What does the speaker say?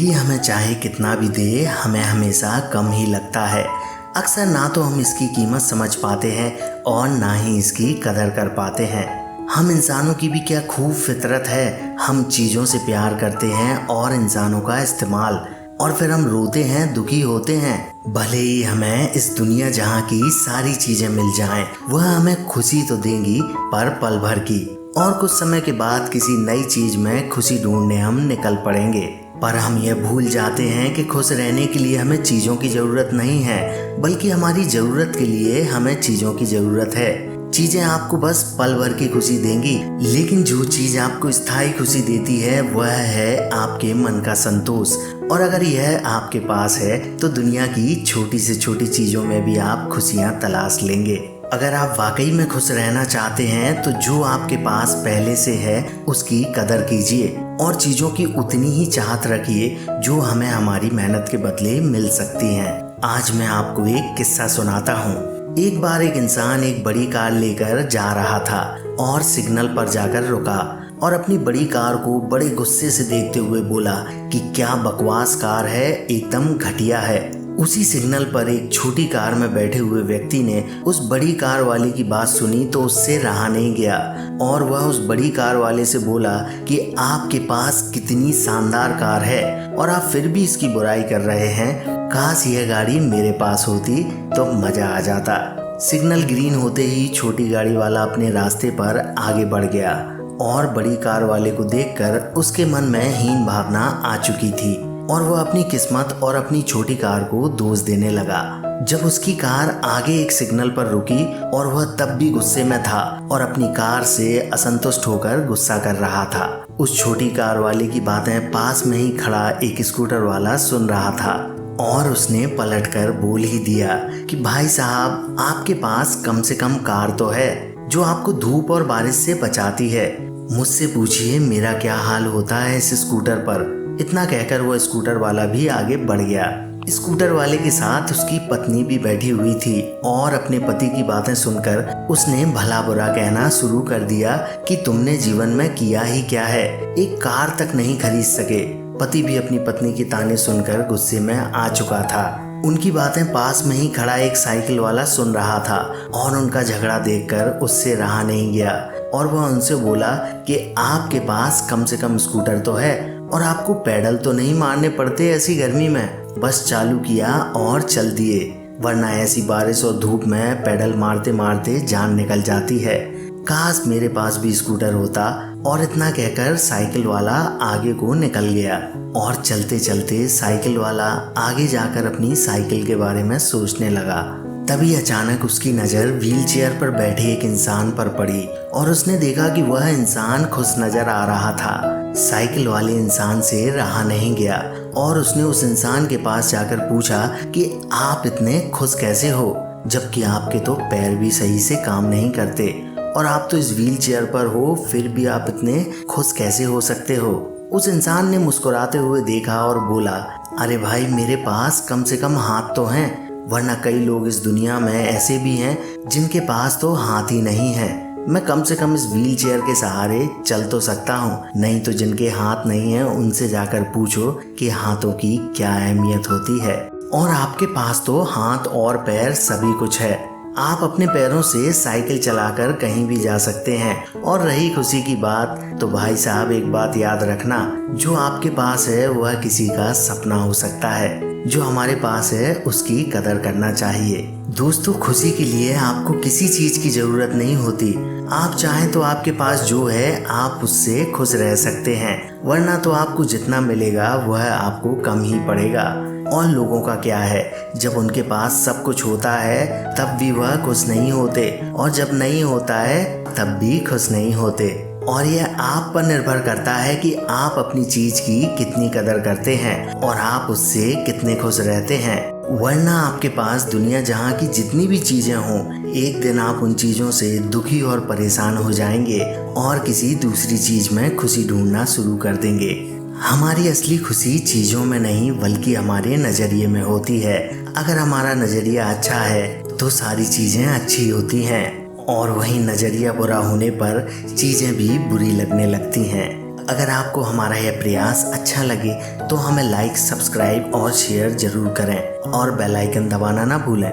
जिंदगी हमें चाहे कितना भी दे, हमें हमेशा कम ही लगता है। अक्सर ना तो हम इसकी कीमत समझ पाते हैं और ना ही इसकी कदर कर पाते हैं। हम इंसानों की भी क्या खूब फितरत है, हम चीज़ों से प्यार करते हैं और इंसानों का इस्तेमाल, और फिर हम रोते हैं, दुखी होते हैं। भले ही हमें इस दुनिया जहाँ की सारी चीज़ें मिल जाएं, वह हमें खुशी तो देंगी पर पल भर की, और कुछ समय के बाद किसी नई चीज़ में खुशी ढूंढने हम निकल पड़ेंगे। पर हम यह भूल जाते हैं कि खुश रहने के लिए हमें चीज़ों की ज़रूरत नहीं है, बल्कि हमारी ज़रूरत के लिए हमें चीज़ों की ज़रूरत है। चीज़ें आपको बस पल भर की खुशी देंगी, लेकिन जो चीज़ आपको स्थायी खुशी देती है वह है आपके मन का संतोष। और अगर यह आपके पास है तो दुनिया की छोटी से छोटी चीज़ों में भी आप खुशियाँ तलाश लेंगे। अगर आप वाकई में खुश रहना चाहते हैं तो जो आपके पास पहले से है उसकी कदर कीजिए और चीज़ों की उतनी ही चाहत रखिए जो हमें हमारी मेहनत के बदले मिल सकती हैं। आज मैं आपको एक किस्सा सुनाता हूँ। एक बार एक इंसान एक बड़ी कार लेकर जा रहा था और सिग्नल पर जाकर रुका और अपनी बड़ी कार को बड़े गुस्से से देखते हुए बोला कि क्या बकवास कार है, एकदम घटिया है। उसी सिग्नल पर एक छोटी कार में बैठे हुए व्यक्ति ने उस बड़ी कार वाले की बात सुनी तो उससे रहा नहीं गया और वह उस बड़ी कार वाले से बोला कि आपके पास कितनी शानदार कार है और आप फिर भी इसकी बुराई कर रहे हैं। काश यह गाड़ी मेरे पास होती तो मजा आ जाता। सिग्नल ग्रीन होते ही छोटी गाड़ी वाला अपने रास्ते पर आगे बढ़ गया और बड़ी कार वाले को देखकर उसके मन में हीन भावना आ चुकी थी और वह अपनी किस्मत और अपनी छोटी कार को दोष देने लगा। जब उसकी कार आगे एक सिग्नल पर रुकी और वह तब भी गुस्से में था और अपनी कार से असंतुष्ट होकर गुस्सा कर रहा था। उस छोटी कार वाले की बातें पास में ही खड़ा एक स्कूटर वाला सुन रहा था और उसने पलटकर बोल ही दिया कि भाई साहब, आपके पास कम से कम कार तो है जो आपको धूप और बारिश से बचाती है। मुझसे पूछिए मेरा क्या हाल होता है इस स्कूटर पर। इतना कहकर वो स्कूटर वाला भी आगे बढ़ गया। स्कूटर वाले के साथ उसकी पत्नी भी बैठी हुई थी और अपने पति की बातें सुनकर उसने भला बुरा कहना शुरू कर दिया कि तुमने जीवन में किया ही क्या है, एक कार तक नहीं खरीद सके। पति भी अपनी पत्नी की ताने सुनकर गुस्से में आ चुका था। उनकी बातें पास में ही खड़ा एक साइकिल वाला सुन रहा था और उनका झगड़ा देखकर उससे रहा नहीं गया और वह उनसे बोला कि आपके पास कम से कम स्कूटर तो है और आपको पैडल तो नहीं मारने पड़ते ऐसी गर्मी में। बस चालू किया और चल दिए, वरना ऐसी बारिश और धूप में पैडल मारते मारते जान निकल जाती है। काश मेरे पास भी स्कूटर होता। और इतना कहकर साइकिल वाला आगे को निकल गया और चलते चलते साइकिल वाला आगे जाकर अपनी साइकिल के बारे में सोचने लगा। तभी अचानक उसकी नज़र व्हील चेयर पर बैठे एक इंसान पर पड़ी और उसने देखा कि वह इंसान खुश नजर आ रहा था। साइकिल वाले इंसान से रहा नहीं गया और उसने उस इंसान के पास जाकर पूछा कि आप इतने खुश कैसे हो, जबकि आपके तो पैर भी सही से काम नहीं करते और आप तो इस व्हील चेयर पर हो, फिर भी आप इतने खुश कैसे हो सकते हो। उस इंसान ने मुस्कुराते हुए देखा और बोला, अरे भाई, मेरे पास कम से कम हाथ तो हैं, वरना कई लोग इस दुनिया में ऐसे भी हैं जिनके पास तो हाथ ही नहीं है। मैं कम से कम इस व्हील चेयर के सहारे चल तो सकता हूँ, नहीं तो जिनके हाथ नहीं है उनसे जाकर पूछो कि हाथों की क्या अहमियत होती है। और आपके पास तो हाथ और पैर सभी कुछ है, आप अपने पैरों से साइकिल चलाकर कहीं भी जा सकते हैं। और रही खुशी की बात, तो भाई साहब एक बात याद रखना, जो आपके पास है वह किसी का सपना हो सकता है, जो हमारे पास है उसकी कदर करना चाहिए। दोस्तों, खुशी के लिए आपको किसी चीज की जरूरत नहीं होती। आप चाहें तो आपके पास जो है आप उससे खुश रह सकते हैं, वरना तो आपको जितना मिलेगा वह आपको कम ही पड़ेगा। और लोगों का क्या है, जब उनके पास सब कुछ होता है तब भी वह खुश नहीं होते और जब नहीं होता है तब भी खुश नहीं होते। और यह आप पर निर्भर करता है कि आप अपनी चीज की कितनी कदर करते हैं और आप उससे कितने खुश रहते हैं। वरना आपके पास दुनिया जहाँ की जितनी भी चीजें हों, एक दिन आप उन चीजों से दुखी और परेशान हो जाएंगे और किसी दूसरी चीज में खुशी ढूंढना शुरू कर देंगे। हमारी असली खुशी चीज़ों में नहीं बल्कि हमारे नज़रिए में होती है। अगर हमारा नज़रिया अच्छा है तो सारी चीज़ें अच्छी होती हैं और वहीं नज़रिया बुरा होने पर चीज़ें भी बुरी लगने लगती हैं। अगर आपको हमारा यह प्रयास अच्छा लगे तो हमें लाइक, सब्सक्राइब और शेयर जरूर करें और बेल आइकन दबाना ना भूलें।